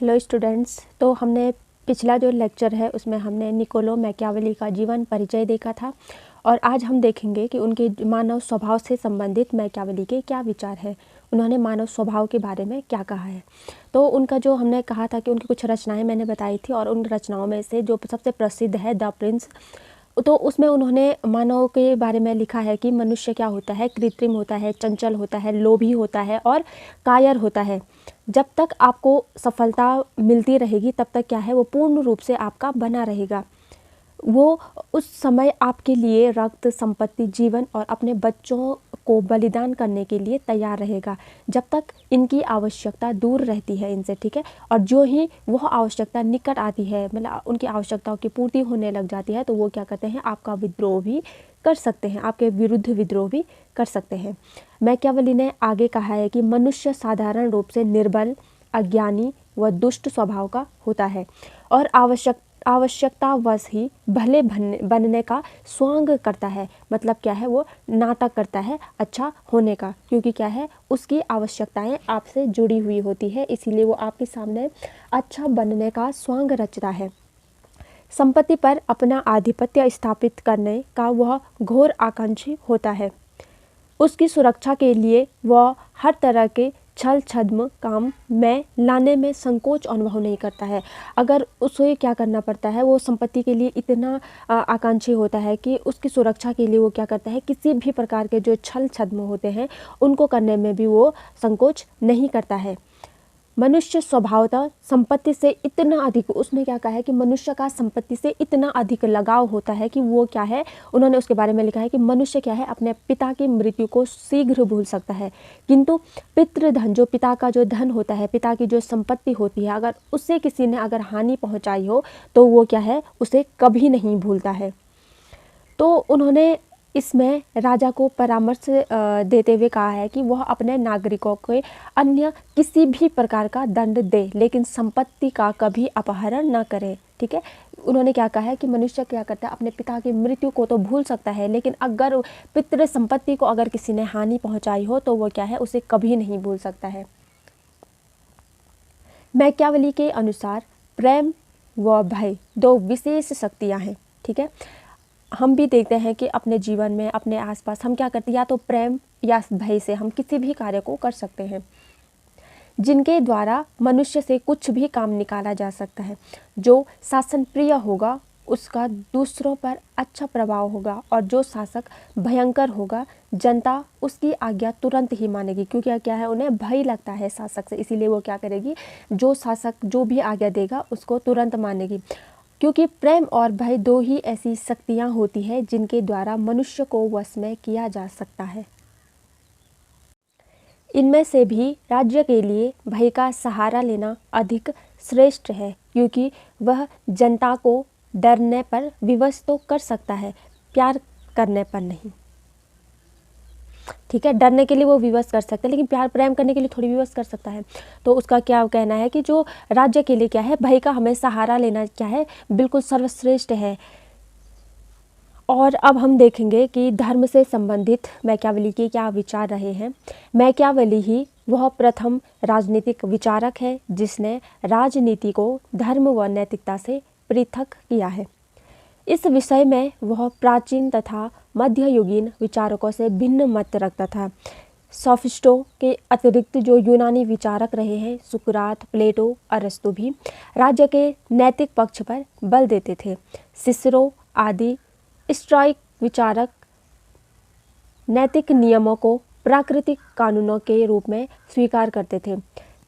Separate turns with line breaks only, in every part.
Hello students. तो हमने पिछला जो लेक्चर है उसमें हमने निकोलो मैकियावेली का जीवन परिचय देखा था और आज हम देखेंगे कि उनके मानव स्वभाव से संबंधित मैकियावेली के क्या विचार हैं, उन्होंने मानव स्वभाव के बारे में क्या कहा है। तो उनका जो हमने कहा था कि उनकी कुछ रचनाएं मैंने बताई थी और उन रचनाओं में से जो सबसे प्रसिद्ध है द प्रिंस, तो उसमें उन्होंने मानव के बारे में लिखा है कि मनुष्य क्या होता है, कृत्रिम होता है, चंचल होता है, लोभी होता है और कायर होता है। जब तक आपको सफलता मिलती रहेगी तब तक क्या है वो पूर्ण रूप से आपका बना रहेगा। वो उस समय आपके लिए रक्त, संपत्ति, जीवन और अपने बच्चों को बलिदान करने के लिए तैयार रहेगा जब तक इनकी आवश्यकता दूर रहती है इनसे, ठीक है। और जो ही वह आवश्यकता निकट आती है, मतलब उनकी आवश्यकताओं की पूर्ति होने लग जाती है, तो वो क्या करते हैं, आपका विद्रोह भी कर सकते हैं, आपके विरुद्ध विद्रोह भी कर सकते हैं। मैकियावेली ने आगे कहा है कि मनुष्य साधारण रूप से निर्बल, अज्ञानी व दुष्ट स्वभाव का होता है और आवश्यकतावश ही भले बनने का स्वांग करता है। मतलब क्या है, वो नाटक करता है अच्छा होने का, क्योंकि क्या है उसकी आवश्यकताएं आपसे जुड़ी हुई होती है, इसीलिए वो आपके सामने अच्छा बनने का स्वांग रचता है। संपत्ति पर अपना आधिपत्य स्थापित करने का वह घोर आकांक्षी होता है। उसकी सुरक्षा के लिए वह हर तरह के छल छद्म काम में लाने में संकोच अनुभव नहीं करता है। अगर उसे क्या करना पड़ता है, वो संपत्ति के लिए इतना आकांक्षी होता है कि उसकी सुरक्षा के लिए वो क्या करता है, किसी भी प्रकार के जो छल छद्म होते हैं उनको करने में भी वो संकोच नहीं करता है। मनुष्य स्वभावतः संपत्ति से इतना अधिक, उसने क्या कहा है कि मनुष्य का संपत्ति से इतना अधिक लगाव होता है कि वो क्या है, उन्होंने उसके बारे में लिखा है कि मनुष्य क्या है, अपने पिता की मृत्यु को शीघ्र भूल सकता है, किंतु पितृधन, जो पिता का जो धन होता है, पिता की जो संपत्ति होती है, अगर उससे किसी ने अगर हानि पहुंचाई हो तो वो क्या है, उसे कभी नहीं भूलता है। तो उन्होंने इसमें राजा को परामर्श देते हुए कहा है कि वह अपने नागरिकों को अन्य किसी भी प्रकार का दंड दे, लेकिन संपत्ति का कभी अपहरण न करे, ठीक है। उन्होंने क्या कहा है कि मनुष्य क्या करता है, अपने पिता की मृत्यु को तो भूल सकता है, लेकिन अगर पितृ संपत्ति को अगर किसी ने हानि पहुंचाई हो तो वो क्या है, उसे कभी नहीं भूल सकता है। मैकियावेली के अनुसार प्रेम व भय दो विशेष शक्तियाँ हैं, ठीक है। हम भी देखते हैं कि अपने जीवन में, अपने आसपास हम क्या करते हैं, या तो प्रेम या भय से हम किसी भी कार्य को कर सकते हैं, जिनके द्वारा मनुष्य से कुछ भी काम निकाला जा सकता है। जो शासन प्रिय होगा उसका दूसरों पर अच्छा प्रभाव होगा और जो शासक भयंकर होगा जनता उसकी आज्ञा तुरंत ही मानेगी, क्योंकि क्या है, उन्हें भय लगता है शासक से, इसीलिए वो क्या करेगी, जो शासक जो भी आज्ञा देगा उसको तुरंत मानेगी। क्योंकि प्रेम और भय दो ही ऐसी शक्तियाँ होती हैं जिनके द्वारा मनुष्य को वश में किया जा सकता है। इनमें से भी राज्य के लिए भय का सहारा लेना अधिक श्रेष्ठ है, क्योंकि वह जनता को डरने पर विवश तो कर सकता है, प्यार करने पर नहीं, ठीक है। डरने के लिए वो विवश कर सकता है, लेकिन प्यार प्रेम करने के लिए थोड़ी विवश कर सकता है। तो उसका क्या कहना है कि जो राज्य के लिए क्या है, भय का हमें सहारा लेना क्या है, बिल्कुल सर्वश्रेष्ठ है। और अब हम देखेंगे कि धर्म से संबंधित मैकियावेली के क्या विचार रहे हैं। मैकियावेली ही वह प्रथम राजनीतिक विचारक है जिसने राजनीति को धर्म व नैतिकता से पृथक किया है। इस विषय में वह प्राचीन तथा मध्ययुगीन विचारकों से भिन्न मत रखता था। सोफिस्टों के अतिरिक्त जो यूनानी विचारक रहे हैं, सुकरात, प्लेटो, अरस्तु भी राज्य के नैतिक पक्ष पर बल देते थे। सिसरो आदि स्टोइक विचारक नैतिक नियमों को प्राकृतिक कानूनों के रूप में स्वीकार करते थे।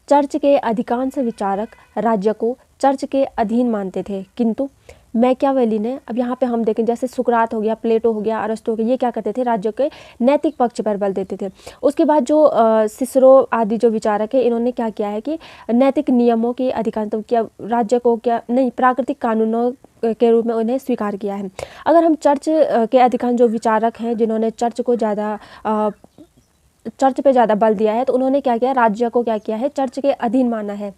चर्च के अधिकांश विचारक राज्य को चर्च के अधीन मानते थे, किंतु मैकियावेली ने, अब यहाँ पे हम देखें जैसे सुकरात हो गया, प्लेटो हो गया, अरस्तु हो गया, ये क्या करते थे, राज्य के नैतिक पक्ष पर बल देते थे। उसके बाद जो सिसरो आदि जो विचारक है, इन्होंने क्या किया है कि नैतिक नियमों के अधिकांश, तो क्या राज्य को क्या नहीं, प्राकृतिक कानूनों के रूप में उन्हें स्वीकार किया है। अगर हम चर्च के अधिकांश जो विचारक हैं जिन्होंने चर्च को चर्च पे ज़्यादा बल दिया है, तो उन्होंने क्या किया, राज्य को क्या किया है, चर्च के अधीन माना है।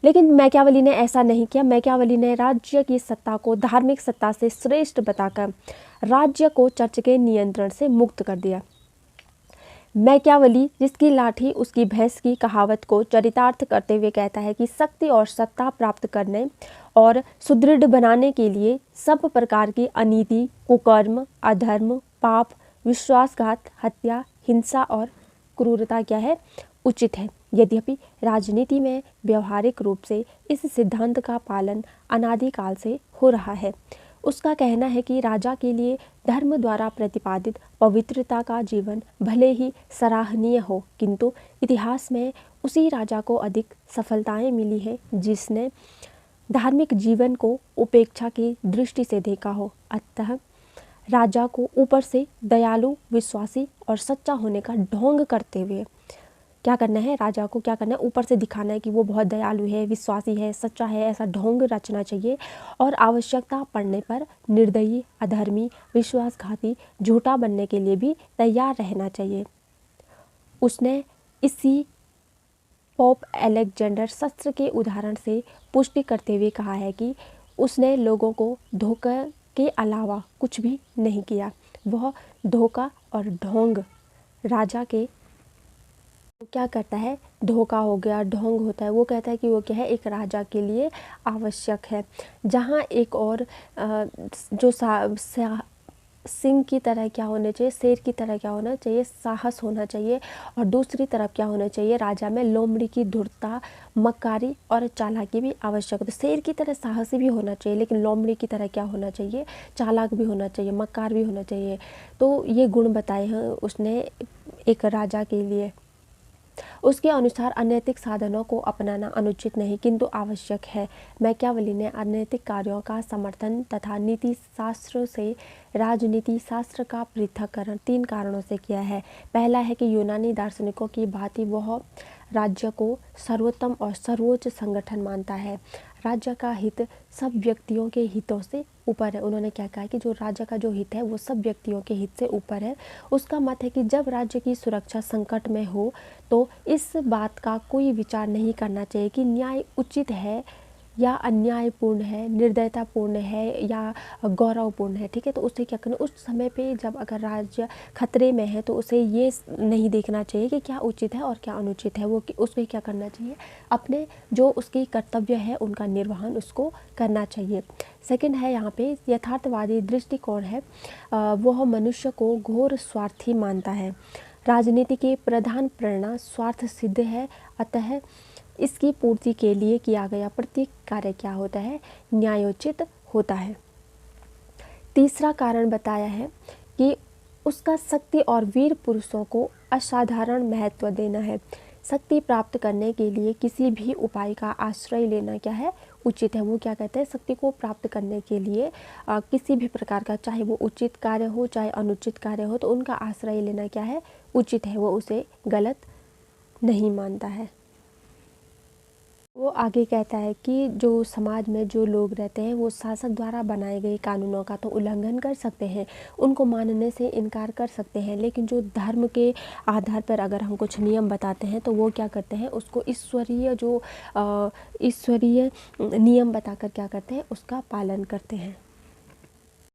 लेकिन मैकियावेली ने ऐसा नहीं किया। मैकियावेली ने राज्य की सत्ता को धार्मिक सत्ता से श्रेष्ठ बताकर राज्य को चर्च के नियंत्रण से मुक्त कर दिया। मैकियावेली जिसकी लाठी उसकी भैंस की कहावत को चरितार्थ करते हुए कहता है कि शक्ति और सत्ता प्राप्त करने और सुदृढ़ बनाने के लिए सब प्रकार की अनीति, कुकर्म, अधर्म, पाप, विश्वासघात, हत्या, हिंसा और क्रूरता क्या है, उचित है। यद्यपि राजनीति में व्यवहारिक रूप से इस सिद्धांत का पालन अनादिकाल से हो रहा है। उसका कहना है कि राजा के लिए धर्म द्वारा प्रतिपादित पवित्रता का जीवन भले ही सराहनीय हो, किंतु इतिहास में उसी राजा को अधिक सफलताएं मिली हैं जिसने धार्मिक जीवन को उपेक्षा की दृष्टि से देखा हो। अतः राजा को ऊपर से दयालु, विश्वासी और सच्चा होने का ढोंग करते हुए क्या करना है, राजा को क्या करना है, ऊपर से दिखाना है कि वो बहुत दयालु है, विश्वासी है, सच्चा है, ऐसा ढोंग रचना चाहिए। और आवश्यकता पड़ने पर निर्दयी, अधर्मी, विश्वासघाती, झूठा बनने के लिए भी तैयार रहना चाहिए। उसने इसी पोप अलेक्जेंडर शस्त्र के उदाहरण से पुष्टि करते हुए कहा है कि उसने लोगों को धोखा के अलावा कुछ भी नहीं किया। वह धोखा और ढोंग राजा के क्या करता है, धोखा हो गया, ढोंग होता है, वो कहता है कि वो क्या है, एक राजा के लिए आवश्यक है। जहाँ एक और जो सिंह की तरह क्या होना चाहिए, शेर की तरह क्या होना चाहिए, साहस होना चाहिए। और दूसरी तरफ क्या होना चाहिए, राजा में लोमड़ी की धूर्तता, मक्कारी और चालाकी भी आवश्यक है। तो शेर की तरह साहसी भी होना चाहिए, लेकिन लोमड़ी की तरह क्या होना चाहिए, चालाक भी होना चाहिए, मक्कार भी होना चाहिए। तो ये गुण बताए हैं उसने एक राजा के लिए। उसके अनुसार अनैतिक साधनों को अपनाना अनुचित नहीं किंतु आवश्यक है। मैकियावेली ने अनैतिक कार्यों का समर्थन तथा नीति शास्त्र से राजनीति शास्त्र का पृथक्करण 3 कारणों से किया है। पहला है कि यूनानी दार्शनिकों की भांति वह राज्य को सर्वोत्तम और सर्वोच्च संगठन मानता है। राज्य का हित सब व्यक्तियों के हितों से ऊपर है। उन्होंने क्या कहा कि जो राजा का जो हित है वो सब व्यक्तियों के हित से ऊपर है। उसका मत है कि जब राज्य की सुरक्षा संकट में हो तो इस बात का कोई विचार नहीं करना चाहिए कि न्याय उचित है या अन्यायपूर्ण है, निर्दयतापूर्ण है या गौरवपूर्ण है। ठीक है, तो उसे क्या करना, उस समय पे जब अगर राज्य खतरे में है तो उसे ये नहीं देखना चाहिए कि क्या उचित है और क्या अनुचित है। वो उसमें क्या करना चाहिए, अपने जो उसकी कर्तव्य है उनका निर्वहन उसको करना चाहिए। सेकंड है यहाँ पे यथार्थवादी दृष्टिकोण है, वह मनुष्य को घोर स्वार्थी मानता है। राजनीति की प्रधान प्रेरणा स्वार्थ सिद्ध है, अतः इसकी पूर्ति के लिए किया गया प्रत्येक कार्य क्या होता है, न्यायोचित होता है। तीसरा कारण बताया है कि उसका शक्ति और वीर पुरुषों को असाधारण महत्व देना है। शक्ति प्राप्त करने के लिए किसी भी उपाय का आश्रय लेना क्या है, उचित है। वो क्या कहते हैं, शक्ति को प्राप्त करने के लिए किसी भी प्रकार का, चाहे वो उचित कार्य हो चाहे अनुचित कार्य हो, तो उनका आश्रय लेना क्या है, उचित है। वो उसे गलत नहीं मानता है। वो आगे कहता है कि जो समाज में जो लोग रहते हैं वो शासक द्वारा बनाए गए कानूनों का तो उल्लंघन कर सकते हैं, उनको मानने से इनकार कर सकते हैं, लेकिन जो धर्म के आधार पर अगर हम कुछ नियम बताते हैं तो वो क्या करते हैं, उसको ईश्वरीय नियम बताकर क्या करते हैं, उसका पालन करते हैं।